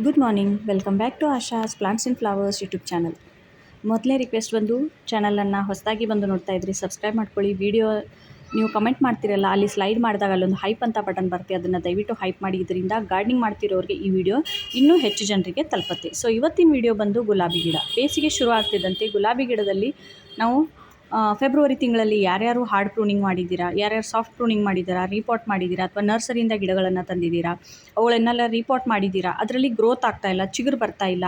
Good morning, welcome back to Asha's plants and flowers YouTube channel. ಮೊದಲನೇ request ಬಂದು ಚಾನಲನ್ನು ಹೊಸದಾಗಿ ಬಂದು ನೋಡ್ತಾ ಇದ್ರಿ ಸಬ್ಸ್ಕ್ರೈಬ್ ಮಾಡ್ಕೊಳ್ಳಿ. ವಿಡಿಯೋ ನೀವು ಕಮೆಂಟ್ ಮಾಡ್ತಿರಲ್ಲ, ಅಲ್ಲಿ ಸ್ಲೈಡ್ ಮಾಡಿದಾಗ ಅಲ್ಲೊಂದು ಹೈಪ್ ಅಂತ ಬಟನ್ ಬರುತ್ತೆ, ಅದನ್ನು ದಯವಿಟ್ಟು ಹೈಪ್ ಮಾಡಿ. ಇದರಿಂದ ಗಾರ್ಡನಿಂಗ್ ಮಾಡ್ತಿರೋರಿಗೆ ಈ ವಿಡಿಯೋ ಇನ್ನೂ ಹೆಚ್ಚು ಜನರಿಗೆ ತಲುಪುತ್ತೆ. ಸೊ ಇವತ್ತಿನ ವಿಡಿಯೋ ಬಂದು ಗುಲಾಬಿ ಗಿಡ. ಬೇಸಿಗೆ ಶುರು ಆಗ್ತಿದ್ದಂತೆ ಗುಲಾಬಿ ಗಿಡದಲ್ಲಿ ನಾವು ಫೆಬ್ರವರಿ ತಿಂಗಳಲ್ಲಿ ಯಾರ್ಯಾರು ಹಾರ್ಡ್ ಪ್ರೂನಿಂಗ್ ಮಾಡಿದ್ದೀರಾ, ಯಾರ್ಯಾರು ಸಾಫ್ಟ್ ಪ್ರೂನಿಂಗ್ ಮಾಡಿದ್ದೀರಾ, ರೀಪಾಟ್ ಮಾಡಿದ್ದೀರಾ, ಅಥವಾ ನರ್ಸರಿಯಿಂದ ಗಿಡಗಳನ್ನು ತಂದಿದ್ದೀರಾ, ಅವುಗಳನ್ನೆಲ್ಲ ರೀಪಾಟ್ ಮಾಡಿದ್ದೀರಾ, ಅದರಲ್ಲಿ ಗ್ರೋತ್ ಆಗ್ತಾ ಇಲ್ಲ, ಚಿಗುರು ಬರ್ತಾ ಇಲ್ಲ,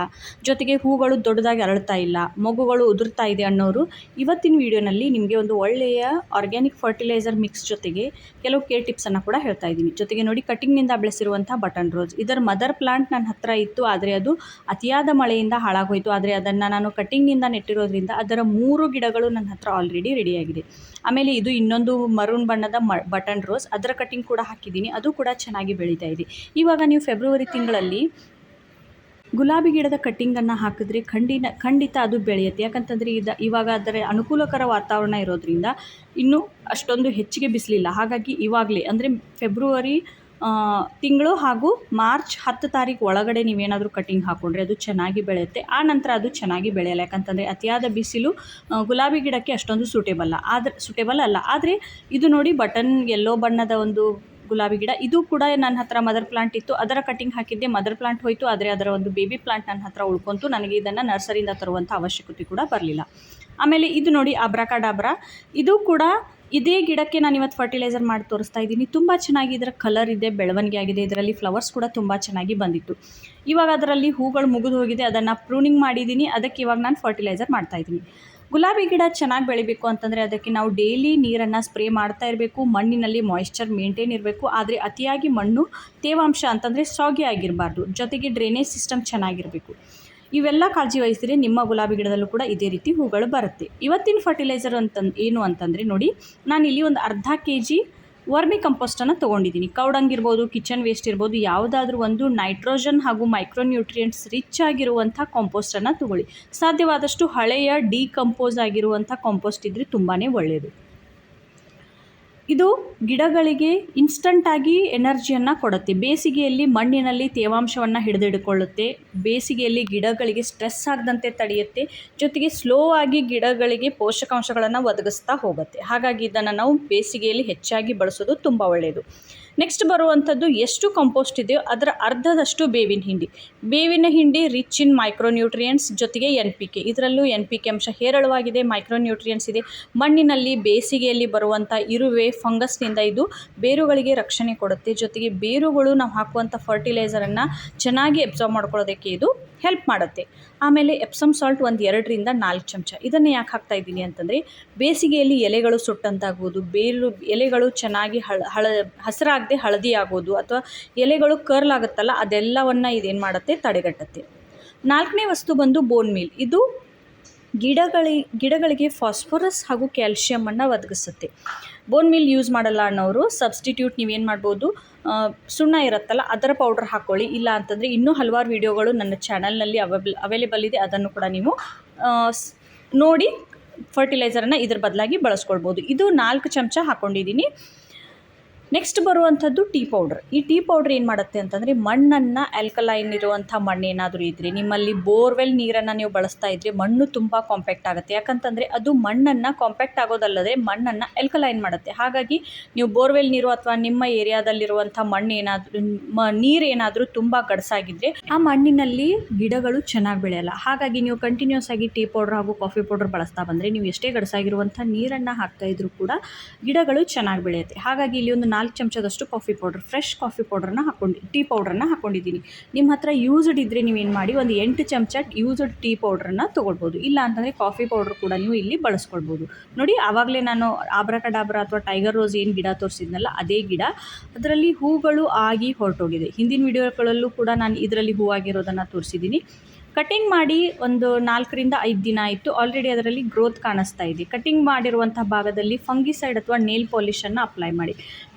ಜೊತೆಗೆ ಹೂಗಳು ದೊಡ್ಡದಾಗಿ ಅರಳ್ತಾ ಇಲ್ಲ, ಮೊಗ್ಗುಗಳು ಉದುರ್ತಾ ಇದೆ ಅನ್ನೋರು ಇವತ್ತಿನ ವಿಡಿಯೋನಲ್ಲಿ ನಿಮಗೆ ಒಂದು ಒಳ್ಳೆಯ ಆರ್ಗ್ಯಾನಿಕ್ ಫರ್ಟಿಲೈಸರ್ ಮಿಕ್ಸ್ ಜೊತೆಗೆ ಕೆಲವು ಕೇರ್ ಟಿಪ್ಸನ್ನು ಕೂಡ ಹೇಳ್ತಾ ಇದ್ದೀನಿ. ಜೊತೆಗೆ ನೋಡಿ, ಕಟಿಂಗ್ನಿಂದ ಬೆಳೆಸಿರುವಂಥ ಬಟನ್ ರೋಸ್, ಇದರ ಮದರ್ ಪ್ಲಾಂಟ್ ನನ್ನ ಹತ್ರ ಇತ್ತು, ಆದರೆ ಅದು ಅತಿಯಾದ ಮಳೆಯಿಂದ ಹಾಳಾಗೋಯಿತು. ಆದರೆ ಅದನ್ನು ನಾನು ಕಟಿಂಗ್ನಿಂದ ನೆಟ್ಟಿರೋದ್ರಿಂದ ಅದರ 3 ಗಿಡಗಳು ನನ್ನ ಹತ್ರ ಆಲ್ರೆಡಿ ರೆಡಿಯಾಗಿದೆ. ಆಮೇಲೆ ಇದು ಇನ್ನೊಂದು ಮರೂನ್ ಬಣ್ಣದ ಬಟನ್ ರೋಸ್, ಅದರ ಕಟಿಂಗ್ ಕೂಡ ಹಾಕಿದ್ದೀನಿ, ಅದು ಕೂಡ ಚೆನ್ನಾಗಿ ಬೆಳೀತಾ ಇದೆ. ಇವಾಗ ನೀವು ಫೆಬ್ರವರಿ ತಿಂಗಳಲ್ಲಿ ಗುಲಾಬಿ ಗಿಡದ ಕಟ್ಟಿಂಗನ್ನು ಹಾಕಿದ್ರೆ ಖಂಡಿತ ಅದು ಬೆಳೆಯುತ್ತೆ. ಯಾಕಂತಂದರೆ ಇವಾಗ ಅದರ ಅನುಕೂಲಕರ ವಾತಾವರಣ ಇರೋದ್ರಿಂದ ಇನ್ನೂ ಅಷ್ಟೊಂದು ಹೆಚ್ಚಿಗೆ ಬಿಸಿಲಿಲ್ಲ. ಹಾಗಾಗಿ ಇವಾಗಲೇ ಅಂದರೆ ಫೆಬ್ರವರಿ ತಿಂಗಳು ಹಾಗೂ ಮಾರ್ಚ್ 10 ತಾರೀಕು ಒಳಗಡೆ ನೀವೇನಾದರೂ ಕಟಿಂಗ್ ಹಾಕ್ಕೊಂಡ್ರೆ ಅದು ಚೆನ್ನಾಗಿ ಬೆಳೆಯುತ್ತೆ. ಆ ನಂತರ ಅದು ಚೆನ್ನಾಗಿ ಬೆಳೆಯಲ್ಲ. ಯಾಕಂತಂದರೆ ಅತಿಯಾದ ಬಿಸಿಲು ಗುಲಾಬಿ ಗಿಡಕ್ಕೆ ಅಷ್ಟೊಂದು ಸೂಟೇಬಲ್ ಅಲ್ಲ. ಆದರೆ ಇದು ನೋಡಿ, ಬಟನ್ ಯೆಲ್ಲೋ ಬಣ್ಣದ ಒಂದು ಗುಲಾಬಿ ಗಿಡ, ಇದು ಕೂಡ ನನ್ನ ಹತ್ರ ಮದರ್ ಪ್ಲಾಂಟ್ ಇತ್ತು, ಅದರ ಕಟಿಂಗ್ ಹಾಕಿದ್ದೆ, ಮದರ್ ಪ್ಲಾಂಟ್ ಹೋಯಿತು. ಆದರೆ ಅದರ ಒಂದು ಬೇಬಿ ಪ್ಲಾಂಟ್ ನನ್ನ ಹತ್ರ ಉಳ್ಕೊಂತು. ನನಗೆ ಇದನ್ನು ನರ್ಸರಿಯಿಂದ ತರುವಂಥ ಅವಶ್ಯಕತೆ ಕೂಡ ಬರಲಿಲ್ಲ. ಆಮೇಲೆ ಇದು ನೋಡಿ, ಅಬ್ರಾಕಡಾಬ್ರಾ, ಇದು ಕೂಡ ಇದೇ ಗಿಡಕ್ಕೆ ನಾನು ಇವತ್ತು ಫರ್ಟಿಲೈಸರ್ ಮಾಡಿ ತೋರಿಸ್ತಾ ಇದ್ದೀನಿ. ತುಂಬ ಚೆನ್ನಾಗಿ ಇದರ ಕಲರ್ ಇದೆ, ಬೆಳವಣಿಗೆ ಆಗಿದೆ, ಇದರಲ್ಲಿ ಫ್ಲವರ್ಸ್ ಕೂಡ ತುಂಬ ಚೆನ್ನಾಗಿ ಬಂದಿತ್ತು. ಇವಾಗ ಅದರಲ್ಲಿ ಹೂಗಳು ಮುಗಿದು ಹೋಗಿದೆ, ಅದನ್ನು ಪ್ರೂನಿಂಗ್ ಮಾಡಿದ್ದೀನಿ, ಅದಕ್ಕೆ ಇವಾಗ ನಾನು ಫರ್ಟಿಲೈಸರ್ ಮಾಡ್ತಾಯಿದ್ದೀನಿ. ಗುಲಾಬಿ ಗಿಡ ಚೆನ್ನಾಗಿ ಬೆಳಿಬೇಕು ಅಂತಂದರೆ ಅದಕ್ಕೆ ನಾವು ಡೈಲಿ ನೀರನ್ನು ಸ್ಪ್ರೇ ಮಾಡ್ತಾ ಇರಬೇಕು. ಮಣ್ಣಿನಲ್ಲಿ ಮಾಯಿಶ್ಚರ್ ಮೇಂಟೈನ್ ಇರಬೇಕು. ಆದರೆ ಅತಿಯಾಗಿ ಮಣ್ಣು ತೇವಾಂಶ ಅಂತಂದರೆ ಸಾಗಿ ಆಗಿರಬಾರ್ದು. ಜೊತೆಗೆ ಡ್ರೈನೇಜ್ ಸಿಸ್ಟಮ್ ಚೆನ್ನಾಗಿರಬೇಕು. ಇವೆಲ್ಲ ಕಾಳಜಿ ವಹಿಸಿದರೆ ನಿಮ್ಮ ಗುಲಾಬಿ ಗಿಡದಲ್ಲೂ ಕೂಡ ಇದೇ ರೀತಿ ಹೂಗಳು ಬರುತ್ತೆ. ಇವತ್ತಿನ ಫರ್ಟಿಲೈಸರ್ ಏನು ಅಂತಂದರೆ ನೋಡಿ, ನಾನಿಲ್ಲಿ ಒಂದು ಅರ್ಧ kg ವರ್ಮಿ ಕಂಪೋಸ್ಟನ್ನು ತೊಗೊಂಡಿದ್ದೀನಿ. ಕೌಡಂಗಿರ್ಬೋದು, ಕಿಚನ್ ವೇಸ್ಟ್ ಇರ್ಬೋದು, ಯಾವುದಾದ್ರೂ ಒಂದು ನೈಟ್ರೋಜನ್ ಹಾಗೂ ಮೈಕ್ರೋನ್ಯೂಟ್ರಿಯೆಂಟ್ಸ್ ರಿಚ್ ಆಗಿರುವಂಥ ಕಾಂಪೋಸ್ಟನ್ನು ತೊಗೊಳ್ಳಿ. ಸಾಧ್ಯವಾದಷ್ಟು ಹಳೆಯ ಡಿಕಂಪೋಸ್ ಆಗಿರುವಂಥ ಕಾಂಪೋಸ್ಟ್ ಇದ್ದರೆ ತುಂಬಾ ಒಳ್ಳೆಯದು. ಇದು ಗಿಡಗಳಿಗೆ ಇನ್ಸ್ಟಂಟಾಗಿ ಎನರ್ಜಿಯನ್ನು ಕೊಡುತ್ತೆ. ಬೇಸಿಗೆಯಲ್ಲಿ ಮಣ್ಣಿನಲ್ಲಿ ತೇವಾಂಶವನ್ನು ಹಿಡಿದಿಟ್ಟುಕೊಳ್ಳುತ್ತೆ. ಬೇಸಿಗೆಯಲ್ಲಿ ಗಿಡಗಳಿಗೆ ಸ್ಟ್ರೆಸ್ ಆಗದಂತೆ ತಡೆಯುತ್ತೆ. ಜೊತೆಗೆ ಸ್ಲೋ ಆಗಿ ಗಿಡಗಳಿಗೆ ಪೋಷಕಾಂಶಗಳನ್ನು ಒದಗಿಸ್ತಾ ಹೋಗುತ್ತೆ. ಹಾಗಾಗಿ ಇದನ್ನು ನಾವು ಬೇಸಿಗೆಯಲ್ಲಿ ಹೆಚ್ಚಾಗಿ ಬಳಸೋದು ತುಂಬ ಒಳ್ಳೆಯದು. ನೆಕ್ಸ್ಟ್ ಬರುವಂಥದ್ದು, ಎಷ್ಟು ಕಂಪೋಸ್ಟ್ ಇದೆಯೋ ಅದರ ಅರ್ಧದಷ್ಟು ಬೇವಿನ ಹಿಂಡಿ ರಿಚ್ ಇನ್ ಮೈಕ್ರೋನ್ಯೂಟ್ರಿಯೆಂಟ್ಸ್, ಜೊತೆಗೆ NPK. ಇದರಲ್ಲೂ NPK ಅಂಶ ಹೇರಳವಾಗಿದೆ, ಮೈಕ್ರೋನ್ಯೂಟ್ರಿಯೆಂಟ್ಸ್ ಇದೆ. ಮಣ್ಣಿನಲ್ಲಿ ಬೇಸಿಗೆಯಲ್ಲಿ ಬರುವಂಥ ಇರುವೆ, ಫಂಗಸ್ನಿಂದ ಇದು ಬೇರುಗಳಿಗೆ ರಕ್ಷಣೆ ಕೊಡುತ್ತೆ. ಜೊತೆಗೆ ಬೇರುಗಳು ನಾವು ಹಾಕುವಂಥ ಫರ್ಟಿಲೈಸರನ್ನು ಚೆನ್ನಾಗಿ ಅಬ್ಸಾರ್ಬ್ ಮಾಡ್ಕೊಳ್ಳೋದಕ್ಕೆ ಇದು ಹೆಲ್ಪ್ ಮಾಡುತ್ತೆ. ಆಮೇಲೆ ಎಪ್ಸಮ್ ಸಾಲ್ಟ್ ಒಂದು 2 ರಿಂದ 4 ಚಮಚ. ಇದನ್ನು ಯಾಕೆ ಹಾಕ್ತಾ ಇದ್ದೀನಿ ಅಂತಂದರೆ, ಬೇಸಿಗೆಯಲ್ಲಿ ಎಲೆಗಳು ಸುಟ್ಟಂತಾಗ್ಬೋದು, ಎಲೆಗಳು ಚೆನ್ನಾಗಿ ಹಸಿರಾಗದೆ ಹಳದಿ ಆಗೋದು, ಅಥವಾ ಎಲೆಗಳು ಕರ್ಲ್ ಆಗುತ್ತಲ್ಲ, ಅದೆಲ್ಲವನ್ನು ಇದೇನು ಮಾಡುತ್ತೆ, ತಡೆಗಟ್ಟುತ್ತೆ. 4ನೇ ವಸ್ತು ಬಂದು ಬೋನ್ ಮೀಲ್. ಇದು ಗಿಡಗಳಿಗೆ ಫಾಸ್ಫರಸ್ ಹಾಗೂ ಕ್ಯಾಲ್ಶಿಯಮನ್ನು ಒದಗಿಸುತ್ತೆ. ಬೋನ್ ಮೀಲ್ ಯೂಸ್ ಮಾಡಲ್ಲ ಅನ್ನೋರು ಸಬ್ಸ್ಟಿಟ್ಯೂಟ್ ನೀವೇನು ಮಾಡ್ಬೋದು, ಸುಣ್ಣ ಇರುತ್ತಲ್ಲ ಅದರ ಪೌಡ್ರ್ ಹಾಕ್ಕೊಳ್ಳಿ. ಇಲ್ಲ ಅಂತಂದರೆ ಇನ್ನೂ ಹಲವಾರು ವೀಡಿಯೋಗಳು ನನ್ನ ಚಾನಲ್ನಲ್ಲಿ ಅವೈಲೇಬಲ್ ಇದೆ, ಅದನ್ನು ಕೂಡ ನೀವು ನೋಡಿ ಫರ್ಟಿಲೈಸರನ್ನು ಇದ್ರ ಬದಲಾಗಿ ಬಳಸ್ಕೊಳ್ಬೋದು. ಇದು 4 ಚಮಚ ಹಾಕ್ಕೊಂಡಿದ್ದೀನಿ. ನೆಕ್ಸ್ಟ್ ಬರುವಂಥದ್ದು ಟೀ ಪೌಡ್ರ್. ಈ ಟೀ ಪೌಡ್ರ್ ಏನು ಮಾಡುತ್ತೆ ಅಂತಂದರೆ, ಮಣ್ಣನ್ನು ಆಲ್ಕಲೈನ್ ಇರುವಂಥ ಮಣ್ಣು ಏನಾದರೂ ಇದ್ದರೆ, ನಿಮ್ಮಲ್ಲಿ ಬೋರ್ವೆಲ್ ನೀರನ್ನು ನೀವು ಬಳಸ್ತಾ ಇದ್ದರೆ ಮಣ್ಣು ತುಂಬ ಕಾಂಪ್ಯಾಕ್ಟ್ ಆಗುತ್ತೆ. ಯಾಕಂತಂದರೆ ಅದು ಮಣ್ಣನ್ನು ಕಾಂಪ್ಯಾಕ್ಟ್ ಆಗೋದಲ್ಲದೆ ಮಣ್ಣನ್ನು ಆಲ್ಕಲೈನ್ ಮಾಡುತ್ತೆ. ಹಾಗಾಗಿ ನೀವು ಬೋರ್ವೆಲ್ ನೀರು ಅಥವಾ ನಿಮ್ಮ ಏರಿಯಾದಲ್ಲಿರುವಂಥ ನೀರೇನಾದರೂ ತುಂಬ ಗಡಸಾಗಿದ್ದರೆ ಆ ಮಣ್ಣಿನಲ್ಲಿ ಗಿಡಗಳು ಚೆನ್ನಾಗಿ ಬೆಳೆಯಲ್ಲ. ಹಾಗಾಗಿ ನೀವು ಕಂಟಿನ್ಯೂಸ್ ಆಗಿ ಟೀ ಪೌಡ್ರ್ ಹಾಗೂ ಕಾಫಿ ಪೌಡ್ರ್ ಬಳಸ್ತಾ ಬಂದರೆ, ನೀವು ಎಷ್ಟೇ ಗಡಸಾಗಿರುವಂಥ ನೀರನ್ನು ಹಾಕ್ತಾ ಇದ್ರೂ ಕೂಡ ಗಿಡಗಳು ಚೆನ್ನಾಗಿ ಬೆಳೆಯುತ್ತೆ. ಹಾಗಾಗಿ ಇಲ್ಲಿ ಒಂದು 4 ಚಮಚದಷ್ಟು ಫ್ರೆಶ್ ಕಾಫಿ ಪೌಡ್ರನ್ನ ಟೀ ಪೌಡ್ರನ್ನು ಹಾಕ್ಕೊಂಡಿದ್ದೀನಿ. ನಿಮ್ಮ ಹತ್ರ ಯೂಸ್ಡ್ ಇದ್ದರೆ ನೀವೇನು ಮಾಡಿ, ಒಂದು 8 ಚಮಚ ಯೂಸ್ಡ್ ಟೀ ಪೌಡ್ರನ್ನು ತೊಗೊಳ್ಬೋದು. ಇಲ್ಲ ಅಂತಂದರೆ ಕಾಫಿ ಪೌಡ್ರ್ ಕೂಡ ನೀವು ಇಲ್ಲಿ ಬಳಸ್ಕೊಳ್ಬೋದು. ನೋಡಿ, ಆವಾಗಲೇ ನಾನು ಆಬ್ರಾಕಡಾಬ್ರಾ ಅಥವಾ ಟೈಗರ್ ರೋಸ್ ಏನು ಗಿಡ ತೋರಿಸಿದ್ನಲ್ಲ, ಅದೇ ಗಿಡ, ಅದರಲ್ಲಿ ಹೂಗಳು ಆಗಿ ಹೊರಟೋಗಿದೆ. ಹಿಂದಿನ ವಿಡಿಯೋಗಳಲ್ಲೂ ಕೂಡ ನಾನು ಇದರಲ್ಲಿ ಹೂವಾಗಿರೋದನ್ನು ತೋರಿಸಿದ್ದೀನಿ. ಕಟಿಂಗ್ ಮಾಡಿ ಒಂದು 4 ರಿಂದ 5 ದಿನ ಆಯಿತು. ಆಲ್ರೆಡಿ ಅದರಲ್ಲಿ ಗ್ರೋತ್ ಕಾಣಿಸ್ತಾ ಇದೆ. ಕಟಿಂಗ್ ಮಾಡಿರುವಂಥ ಭಾಗದಲ್ಲಿ ಫಂಗಿಸೈಡ್ ಅಥವಾ ನೇಲ್ ಪಾಲಿಷನ್ನು ಅಪ್ಲೈ ಮಾಡಿ,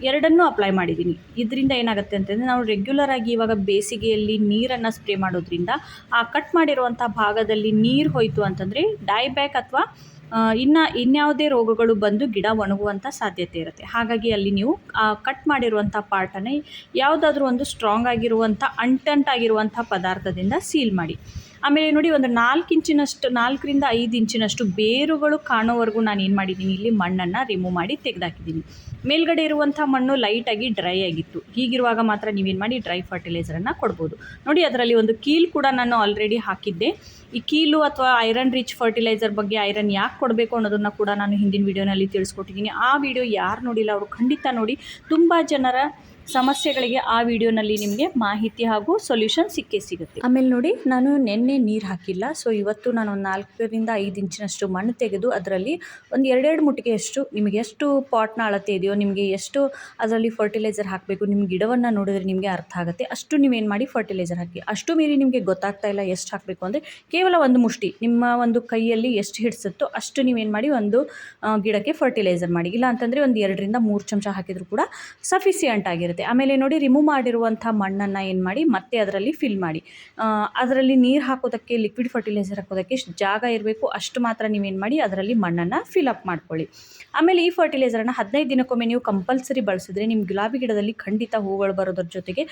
ಎರಡನ್ನೂ ಅಪ್ಲೈ ಮಾಡಿದ್ದೀನಿ. ಇದರಿಂದ ಏನಾಗುತ್ತೆ ಅಂತಂದರೆ, ನಾವು ರೆಗ್ಯುಲರ್ ಆಗಿ ಇವಾಗ ಬೇಸಿಗೆಯಲ್ಲಿ ನೀರನ್ನು ಸ್ಪ್ರೇ ಮಾಡೋದ್ರಿಂದ ಆ ಕಟ್ ಮಾಡಿರುವಂಥ ಭಾಗದಲ್ಲಿ ನೀರು ಹೋಯಿತು ಅಂತಂದರೆ ಡೈಬ್ಯಾಕ್ ಅಥವಾ ಇನ್ಯಾವುದೇ ರೋಗಗಳು ಬಂದು ಗಿಡ ಒಣಗುವಂಥ ಸಾಧ್ಯತೆ ಇರುತ್ತೆ. ಹಾಗಾಗಿ ಅಲ್ಲಿ ನೀವು ಕಟ್ ಮಾಡಿರುವಂಥ ಪಾರ್ಟನ್ನೇ ಯಾವುದಾದ್ರೂ ಒಂದು ಸ್ಟ್ರಾಂಗ್ ಆಗಿರುವಂಥ ಅಂಟಂಟಾಗಿರುವಂಥ ಪದಾರ್ಥದಿಂದ ಸೀಲ್ ಮಾಡಿ. ಆಮೇಲೆ ನೋಡಿ, ಒಂದು 4 ಇಂಚಿನಷ್ಟು 4ರಿಂದ 5 ಇಂಚಿನಷ್ಟು ಬೇರುಗಳು ಕಾಣೋವರೆಗೂ ನಾನು ಏನು ಮಾಡಿದ್ದೀನಿ, ಇಲ್ಲಿ ಮಣ್ಣನ್ನು ರಿಮೂವ್ ಮಾಡಿ ತೆಗೆದಾಕಿದ್ದೀನಿ. ಮೇಲ್ಗಡೆ ಇರುವಂಥ ಮಣ್ಣು ಲೈಟಾಗಿ ಡ್ರೈ ಆಗಿತ್ತು. ಹೀಗಿರುವಾಗ ಮಾತ್ರ ನೀವೇನು ಮಾಡಿ ಡ್ರೈ ಫರ್ಟಿಲೈಸರನ್ನು ಕೊಡ್ಬೋದು. ನೋಡಿ, ಅದರಲ್ಲಿ ಒಂದು ಕೀಲ್ ಕೂಡ ನಾನು ಆಲ್ರೆಡಿ ಹಾಕಿದ್ದೆ. ಈ ಕೀಲು ಅಥವಾ ಐರನ್ ರಿಚ್ ಫರ್ಟಿಲೈಸರ್ ಬಗ್ಗೆ, ಐರನ್ ಯಾಕೆ ಕೊಡಬೇಕು ಅನ್ನೋದನ್ನು ಕೂಡ ನಾನು ಹಿಂದಿನ ವೀಡಿಯೋನಲ್ಲಿ ತಿಳಿಸ್ಕೊಟ್ಟಿದ್ದೀನಿ. ಆ ವಿಡಿಯೋ ಯಾರು ನೋಡಿಲ್ಲ ಅವರು ಖಂಡಿತ ನೋಡಿ. ತುಂಬ ಜನರ ಸಮಸ್ಯೆಗಳಿಗೆ ಆ ವಿಡಿಯೋನಲ್ಲಿ ನಿಮಗೆ ಮಾಹಿತಿ ಹಾಗೂ ಸೊಲ್ಯೂಷನ್ ಸಿಕ್ಕೇ ಸಿಗುತ್ತೆ. ಆಮೇಲೆ ನೋಡಿ, ನಾನು ನೆನ್ನೆ ನೀರು ಹಾಕಿಲ್ಲ. ಸೊ ಇವತ್ತು ನಾನು ಒಂದು 4ರಿಂದ 5 ಇಂಚಿನಷ್ಟು ಮಣ್ಣು ತೆಗೆದು ಅದರಲ್ಲಿ ಒಂದು 2 ಮುಟ್ಟಿಗೆಯಷ್ಟು, ನಿಮಗೆ ಎಷ್ಟು ಪಾಟ್ನ ಅಳತೆ ಇದೆಯೋ, ನಿಮಗೆ ಎಷ್ಟು ಅದರಲ್ಲಿ ಫರ್ಟಿಲೈಸರ್ ಹಾಕಬೇಕು, ನಿಮ್ಮ ಗಿಡವನ್ನು ನೋಡಿದ್ರೆ ನಿಮಗೆ ಅರ್ಥ ಆಗುತ್ತೆ. ಅಷ್ಟು ನೀವೇನು ಮಾಡಿ ಫರ್ಟಿಲೈಸರ್ ಹಾಕಿ. ಅಷ್ಟು ಮೀರಿ ನಿಮಗೆ ಗೊತ್ತಾಗ್ತಾ ಇಲ್ಲ ಎಷ್ಟು ಹಾಕಬೇಕು ಅಂದರೆ, ಕೇವಲ ಒಂದು ಮುಷ್ಟಿ ನಿಮ್ಮ ಒಂದು ಕೈಯಲ್ಲಿ ಎಷ್ಟು ಹಿಡಿಸುತ್ತೋ ಅಷ್ಟು ನೀವೇನು ಮಾಡಿ ಒಂದು ಗಿಡಕ್ಕೆ ಫರ್ಟಿಲೈಸರ್ ಮಾಡಿ. ಇಲ್ಲ ಅಂತಂದರೆ ಒಂದು 2ರಿಂದ 3 ಚಮಚ ಹಾಕಿದರೂ ಕೂಡ ಸಫಿಸಿಯೆಂಟ್ ಆಗಿರುತ್ತೆ. ಆಮೇಲೆ ನೋಡಿ, ರಿಮೂವ್ ಮಾಡಿರುವಂಥ ಮಣ್ಣನ್ನು ಏನು ಮಾಡಿ ಮತ್ತೆ ಅದರಲ್ಲಿ ಫಿಲ್ ಮಾಡಿ. ಅದರಲ್ಲಿ ನೀರು ಹಾಕೋದಕ್ಕೆ, ಲಿಕ್ವಿಡ್ ಫರ್ಟಿಲೈಸರ್ ಹಾಕೋದಕ್ಕೆ ಜಾಗ ಇರಬೇಕು. ಅಷ್ಟು ಮಾತ್ರ ನೀವೇನು ಮಾಡಿ ಅದರಲ್ಲಿ ಮಣ್ಣನ್ನು ಫಿಲ್ ಅಪ್ ಮಾಡ್ಕೊಳ್ಳಿ. ಆಮೇಲೆ ಈ ಫರ್ಟಿಲೈಸರನ್ನು 15 ದಿನಕ್ಕೊಮ್ಮೆ ನೀವು ಕಂಪಲ್ಸರಿ ಬಳಸಿದ್ರೆ ನಿಮ್ಮ ಗುಲಾಬಿ ಗಿಡದಲ್ಲಿ ಖಂಡಿತ ಹೂಗಳು ಬರೋದ್ರ ಜೊತೆಗೆ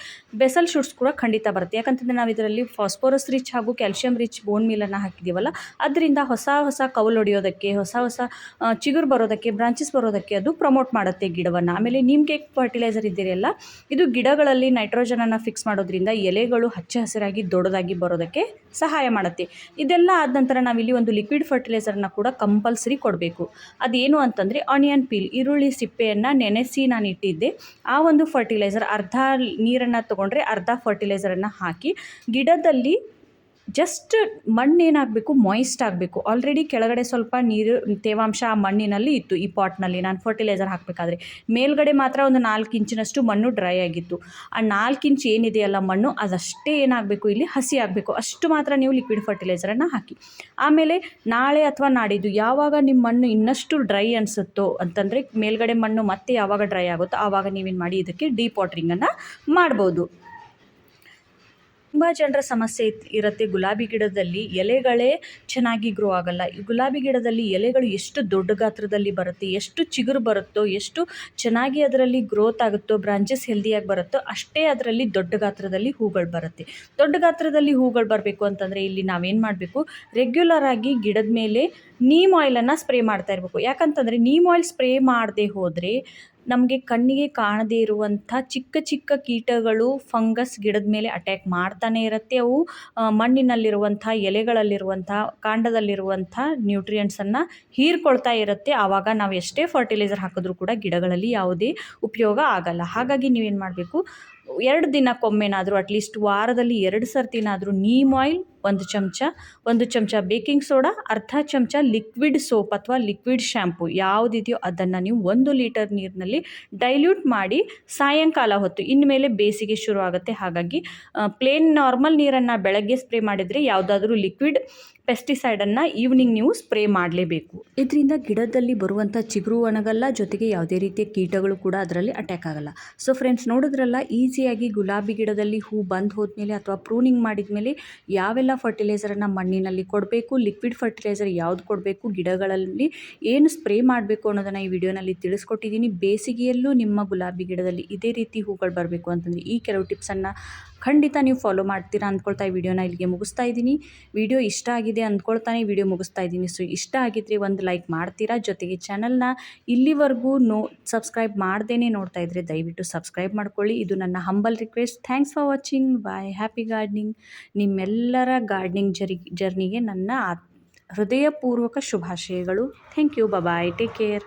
ಬೆಸಲ್ ಶೂಟ್ಸ್ ಕೂಡ ಖಂಡಿತ ಬರುತ್ತೆ. ಯಾಕಂತಂದರೆ ನಾವು ಇದರಲ್ಲಿ ಫಾಸ್ಫರಸ್ ರಿಚ್ ಹಾಗೂ ಕ್ಯಾಲ್ಶಿಯಂ ರಿಚ್ ಬೋನ್ ಮೀಲನ್ನು ಹಾಕಿದ್ದೀವಲ್ಲ, ಅದರಿಂದ ಹೊಸ ಕೌಲು ಹೊಡೆಯೋದಕ್ಕೆ, ಹೊಸ ಚಿಗುರು ಬರೋದಕ್ಕೆ, ಬ್ರಾಂಚಸ್ ಬರೋದಕ್ಕೆ ಅದು ಪ್ರಮೋಟ್ ಮಾಡುತ್ತೆ ಗಿಡವನ್ನು. ಆಮೇಲೆ ನಿಮಗೆ ಫರ್ಟಿಲೈಸರ್ ಇದ್ದೀರಲ್ಲ, ಇದು ಗಿಡಗಳಲ್ಲಿ ನೈಟ್ರೋಜನನ್ನು ಫಿಕ್ಸ್ ಮಾಡೋದ್ರಿಂದ ಎಲೆಗಳು ಹಚ್ಚ ಹಸಿರಾಗಿ ದೊಡ್ಡದಾಗಿ ಬರೋದಕ್ಕೆ ಸಹಾಯ ಮಾಡುತ್ತೆ. ಇದೆಲ್ಲ ಆದ ನಂತರ ನಾವಿಲ್ಲಿ ಒಂದು ಲಿಕ್ವಿಡ್ ಫರ್ಟಿಲೈಸರ್ನ ಕೂಡ ಕಂಪಲ್ಸರಿ ಕೊಡಬೇಕು. ಅದೇನು ಅಂತಂದರೆ ಆನಿಯನ್ ಪೀಲ್, ಈರುಳ್ಳಿ ಸಿಪ್ಪೆಯನ್ನು ನೆನೆಸಿ ನಾನು ಇಟ್ಟಿದ್ದೆ. ಆ ಒಂದು ಫರ್ಟಿಲೈಸರ್ ಅರ್ಧ ನೀರನ್ನು ತೊಗೊಂಡ್ರೆ ಅರ್ಧ ಫರ್ಟಿಲೈಸರನ್ನು ಹಾಕಿ ಗಿಡದಲ್ಲಿ ಜಸ್ಟ್ ಮಣ್ಣೇನಾಗಬೇಕು, ಮಾಯಿಸ್ಟ್ ಆಗಬೇಕು. ಆಲ್ರೆಡಿ ಕೆಳಗಡೆ ಸ್ವಲ್ಪ ನೀರು ತೇವಾಂಶ ಆ ಮಣ್ಣಿನಲ್ಲಿ ಇತ್ತು. ಈ ಪಾಟ್ನಲ್ಲಿ ನಾನು ಫರ್ಟಿಲೈಸರ್ ಹಾಕಬೇಕಾದ್ರೆ ಮೇಲ್ಗಡೆ ಮಾತ್ರ ಒಂದು 4 ಇಂಚಿನಷ್ಟು ಮಣ್ಣು ಡ್ರೈ ಆಗಿತ್ತು. ಆ 4 ಇಂಚ್ ಏನಿದೆಯಲ್ಲ ಮಣ್ಣು, ಅದಷ್ಟೇ ಏನಾಗಬೇಕು, ಇಲ್ಲಿ ಹಸಿ ಆಗಬೇಕು. ಅಷ್ಟು ಮಾತ್ರ ನೀವು ಲಿಕ್ವಿಡ್ ಫರ್ಟಿಲೈಸರನ್ನು ಹಾಕಿ. ಆಮೇಲೆ ನಾಳೆ ಅಥವಾ ನಾಡಿದ್ದು ಯಾವಾಗ ನಿಮ್ಮ ಮಣ್ಣು ಇನ್ನಷ್ಟು ಡ್ರೈ ಅನಿಸುತ್ತೋ ಅಂತಂದರೆ, ಮೇಲ್ಗಡೆ ಮಣ್ಣು ಮತ್ತೆ ಯಾವಾಗ ಡ್ರೈ ಆಗುತ್ತೋ ಆವಾಗ ನೀವೇನು ಮಾಡಿ ಇದಕ್ಕೆ ಡೀಪ್ ವಾಟ್ರಿಂಗನ್ನು ಮಾಡ್ಬೋದು. ತುಂಬ ಜನರ ಸಮಸ್ಯೆ ಇರುತ್ತೆ, ಗುಲಾಬಿ ಗಿಡದಲ್ಲಿ ಎಲೆಗಳೇ ಚೆನ್ನಾಗಿ ಗ್ರೋ ಆಗಲ್ಲ. ಈ ಗುಲಾಬಿ ಗಿಡದಲ್ಲಿ ಎಲೆಗಳು ಎಷ್ಟು ದೊಡ್ಡ ಗಾತ್ರದಲ್ಲಿ ಬರುತ್ತೆ, ಎಷ್ಟು ಚಿಗುರು ಬರುತ್ತೋ, ಎಷ್ಟು ಚೆನ್ನಾಗಿ ಅದರಲ್ಲಿ ಗ್ರೋತ್ ಆಗುತ್ತೋ, ಬ್ರಾಂಚಸ್ ಹೆಲ್ದಿಯಾಗಿ ಬರುತ್ತೋ, ಅಷ್ಟೇ ಅದರಲ್ಲಿ ದೊಡ್ಡ ಗಾತ್ರದಲ್ಲಿ ಹೂಗಳು ಬರುತ್ತೆ. ದೊಡ್ಡ ಗಾತ್ರದಲ್ಲಿ ಹೂಗಳು ಬರಬೇಕು ಅಂತಂದರೆ ಇಲ್ಲಿ ನಾವೇನು ಮಾಡಬೇಕು, ರೆಗ್ಯುಲರ್ ಆಗಿ ಗಿಡದ ಮೇಲೆ ನೀಮ್ ಆಯಿಲನ್ನು ಸ್ಪ್ರೇ ಮಾಡ್ತಾ ಇರಬೇಕು. ಯಾಕಂತಂದರೆ ನೀಮ್ ಆಯಿಲ್ ಸ್ಪ್ರೇ ಮಾಡದೆ ಹೋದರೆ ನಮಗೆ ಕಣ್ಣಿಗೆ ಕಾಣದೇ ಇರುವಂಥ ಚಿಕ್ಕ ಚಿಕ್ಕ ಕೀಟಗಳು, ಫಂಗಸ್ ಗಿಡದ ಮೇಲೆ ಅಟ್ಯಾಕ್ ಮಾಡ್ತಾನೆ ಇರುತ್ತೆ. ಅವು ಮಣ್ಣಿನಲ್ಲಿರುವಂಥ, ಎಲೆಗಳಲ್ಲಿರುವಂಥ, ಕಾಂಡದಲ್ಲಿರುವಂಥ ನ್ಯೂಟ್ರಿಯೆಂಟ್ಸನ್ನು ಹೀರ್ಕೊಳ್ತಾ ಇರುತ್ತೆ. ಆವಾಗ ನಾವು ಎಷ್ಟೇ ಫರ್ಟಿಲೈಸರ್ ಹಾಕಿದ್ರೂ ಕೂಡ ಗಿಡಗಳಲ್ಲಿ ಯಾವುದೇ ಉಪಯೋಗ ಆಗಲ್ಲ. ಹಾಗಾಗಿ ನೀವೇನು ಮಾಡಬೇಕು, 2 ದಿನಕ್ಕೊಮ್ಮೆನಾದರೂ, ಅಟ್ಲೀಸ್ಟ್ ವಾರದಲ್ಲಿ 2 ಸರ್ತಿನಾದರೂ ನೀಮ್ ಆಯಿಲ್ 1 ಚಮಚ ಬೇಕಿಂಗ್ ಸೋಡಾ, ಅರ್ಧ ಚಮಚ ಲಿಕ್ವಿಡ್ ಸೋಪ್ ಅಥವಾ ಲಿಕ್ವಿಡ್ ಶ್ಯಾಂಪು ಯಾವುದಿದೆಯೋ ಅದನ್ನು ನೀವು 1 ಲೀಟರ್ ನೀರಿನಲ್ಲಿ ಡೈಲ್ಯೂಟ್ ಮಾಡಿ ಸಾಯಂಕಾಲ ಹೊತ್ತು, ಇನ್ಮೇಲೆ ಬೇಸಿಗೆ ಶುರು ಆಗುತ್ತೆ. ಹಾಗಾಗಿ ಪ್ಲೇನ್ ನಾರ್ಮಲ್ ನೀರನ್ನು ಬೆಳಗ್ಗೆ ಸ್ಪ್ರೇ ಮಾಡಿದರೆ ಯಾವುದಾದ್ರೂ ಲಿಕ್ವಿಡ್ ಪೆಸ್ಟಿಸೈಡನ್ನು ಈವ್ನಿಂಗ್ ನೀವು ಸ್ಪ್ರೇ ಮಾಡಲೇಬೇಕು. ಇದರಿಂದ ಗಿಡದಲ್ಲಿ ಬರುವಂಥ ಚಿಗುರು ಒಣಗಲ್ಲ, ಜೊತೆಗೆ ಯಾವುದೇ ರೀತಿಯ ಕೀಟಗಳು ಕೂಡ ಅದರಲ್ಲಿ ಅಟ್ಯಾಕ್ ಆಗಲ್ಲ. ಸೊ ಫ್ರೆಂಡ್ಸ್, ನೋಡಿದ್ರಲ್ಲ, ಈಸಿಯಾಗಿ ಗುಲಾಬಿ ಗಿಡದಲ್ಲಿ ಹೂ ಬಂದು ಹೋದ್ಮೇಲೆ ಅಥವಾ ಪ್ರೂನಿಂಗ್ ಮಾಡಿದ ಮೇಲೆ ಯಾವೆಲ್ಲ ಫರ್ಟಿಲೈಸರನ್ನು ಮಣ್ಣಿನಲ್ಲಿ ಕೊಡಬೇಕು, ಲಿಕ್ವಿಡ್ ಫರ್ಟಿಲೈಸರ್ ಯಾವುದು ಕೊಡಬೇಕು, ಗಿಡಗಳಲ್ಲಿ ಏನು ಸ್ಪ್ರೇ ಮಾಡಬೇಕು ಅನ್ನೋದನ್ನು ಈ ವಿಡಿಯೋನಲ್ಲಿ ತಿಳಿಸ್ಕೊಟ್ಟಿದ್ದೀನಿ. ಬೇಸಿಗೆಯಲ್ಲೂ ನಿಮ್ಮ ಗುಲಾಬಿ ಗಿಡದಲ್ಲಿ ಇದೇ ರೀತಿ ಹೂಗಳು ಬರಬೇಕು ಅಂತಂದರೆ ಈ ಕೆಲವು ಟಿಪ್ಸನ್ನು ಖಂಡಿತ ನೀವು ಫಾಲೋ ಮಾಡ್ತೀರಾ ಅಂದ್ಕೊಳ್ತಾ ಈ ವಿಡಿಯೋನ ಇಲ್ಲಿಗೆ ಮುಗಿಸ್ತಾ ಇದ್ದೀನಿ. ವಿಡಿಯೋ ಇಷ್ಟ ಆಗಿದೆ ಅಂದ್ಕೊಳ್ತಾನೆ ವಿಡಿಯೋ ಮುಗಿಸ್ತಾ ಇದ್ದೀನಿ. ಸೊ ಇಷ್ಟ ಆಗಿದ್ದರೆ ಒಂದು ಲೈಕ್ ಮಾಡ್ತೀರಾ, ಜೊತೆಗೆ ಚಾನಲ್ನ ಇಲ್ಲಿವರೆಗೂ ಸಬ್ಸ್ಕ್ರೈಬ್ ಮಾಡ್ದೇ ನೋಡ್ತಾ ಇದ್ದರೆ ದಯವಿಟ್ಟು ಸಬ್ಸ್ಕ್ರೈಬ್ ಮಾಡ್ಕೊಳ್ಳಿ. ಇದು ನನ್ನ humble request. Thanks for watching. Bye. Happy gardening. ನಿಮ್ಮೆಲ್ಲರ ಗಾರ್ಡನಿಂಗ್ ಜರ್ನಿಗೆ ನನ್ನ ಹೃದಯಪೂರ್ವಕ ಶುಭಾಶಯಗಳು. Thank you. Bye. Take care.